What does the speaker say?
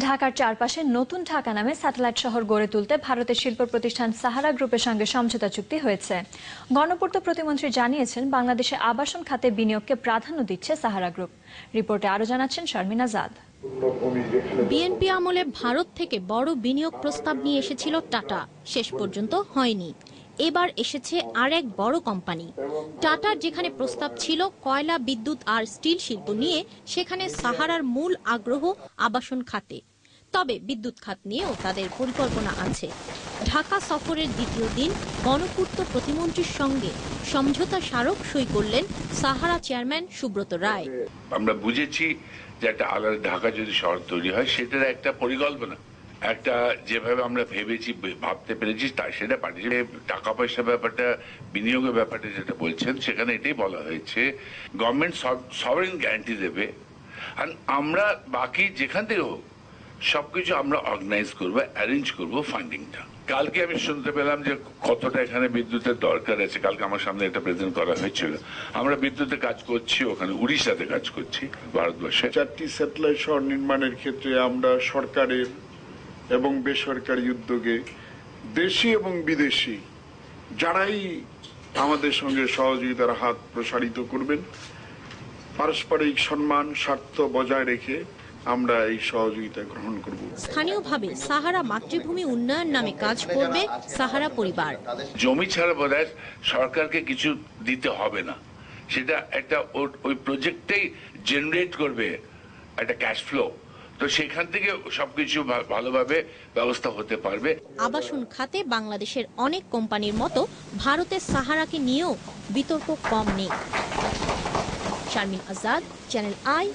ঢাকার চারপাশে নতুন ঢাকা নামে স্যাটেলাইট শহর গড়ে তুলতে ভারতের শিল্প প্রতিষ্ঠান সাহারা গ্রুপের সঙ্গে সমঝোতা চুক্তি হয়েছে। গণপূর্ত প্রতিমন্ত্রী জানিয়েছেন, বাংলাদেশে আবাসন খাতে বিনিয়োগকে প্রাধান্য দিচ্ছে সাহারা গ্রুপ। রিপোর্টে আরো জানাচ্ছেন শারমিন আজাদ। বিএনপি আমলে ভারত থেকে বড় বিনিয়োগ প্রস্তাব নিয়ে এসেছিল টাটা, শেষ পর্যন্ত হয়নি। এবার এসেছে আরেক বড় কোম্পানি। টাটার যেখানে প্রস্তাব ছিল কয়লা, বিদ্যুৎ আর স্টিল শিল্প নিয়ে, সেখানে সাহারার মূল আগ্রহ আবাসন খাতে। তবে বিদ্যুৎ খাত নিয়েও তাদের পরিকল্পনা আছে। ঢাকা সফরের দ্বিতীয় দিন গণপূর্ত প্রতিমন্ত্রীর সঙ্গে সমঝোতা স্মারক সই করলেন সাহারা চেয়ারম্যান সুব্রত রায়। আমরা বুঝেছি যে একটা আলাদা ঢাকা যদি শহর তৈরি হয়, সেটার একটা পরিকল্পনা, একটা যেভাবে আমরা ভেবেছি, ভাবতে পেরেছি, তাই সেটা পাঠিয়ে টাকা পয়সা ব্যাপারটা, বিনিয়োগের ব্যাপারটা যেটা বলছেন, সেখানে এটাই বলা হয়েছে গভর্নমেন্ট সভারেন গ্যারান্টি দেবে, আর আমরা বাকি যেখান থেকে হোক সবকিছু আমরা অর্গানাইজ করবো, অ্যারেঞ্জ করবো ফান্ডিংটা। কালকে আমি শুনতে পেলাম যে কতটা এখানে বিদ্যুতের দরকার আছে। কালকে আমার সামনে এটা প্রেজেন্ট করা হয়েছিল। আমরা বিদ্যুতে কাজ করছি, ওখানে উড়িষ্যাতে কাজ করছি, ভারতবর্ষে 4টি স্যাটেলাইট শহর নির্মাণের ক্ষেত্রে আমরা সরকারের এবং বেসরকারি উদ্যোগে দেশি এবং বিদেশি যারাই আমাদের সঙ্গে সহযোগিতার হাত প্রসারিত করবেন, পারস্পরিক সম্মান, স্বার্থ বজায় রেখে আমরা এই সহযোগিতা গ্রহণ করব। স্থানীয়ভাবে সাহারা মাতৃভূমি উন্নয়ন নামে কাজ করবে সাহারা পরিবার। জমি ছাড়া বোধহয় সরকারকে কিছু দিতে হবে না, সেটা একটা ওই প্রজেক্টটাই জেনারেট করবে একটা ক্যাশ ফ্লো, তো সেখান থেকে সবকিছু ভালোভাবে ব্যবস্থা হতে পারবে। আবাসন খাতে বাংলাদেশের অনেক কোম্পানির মতো ভারতের সাহারাকে নিয়েও বিতর্ক কম নেই। Sharmin Azad, channel I,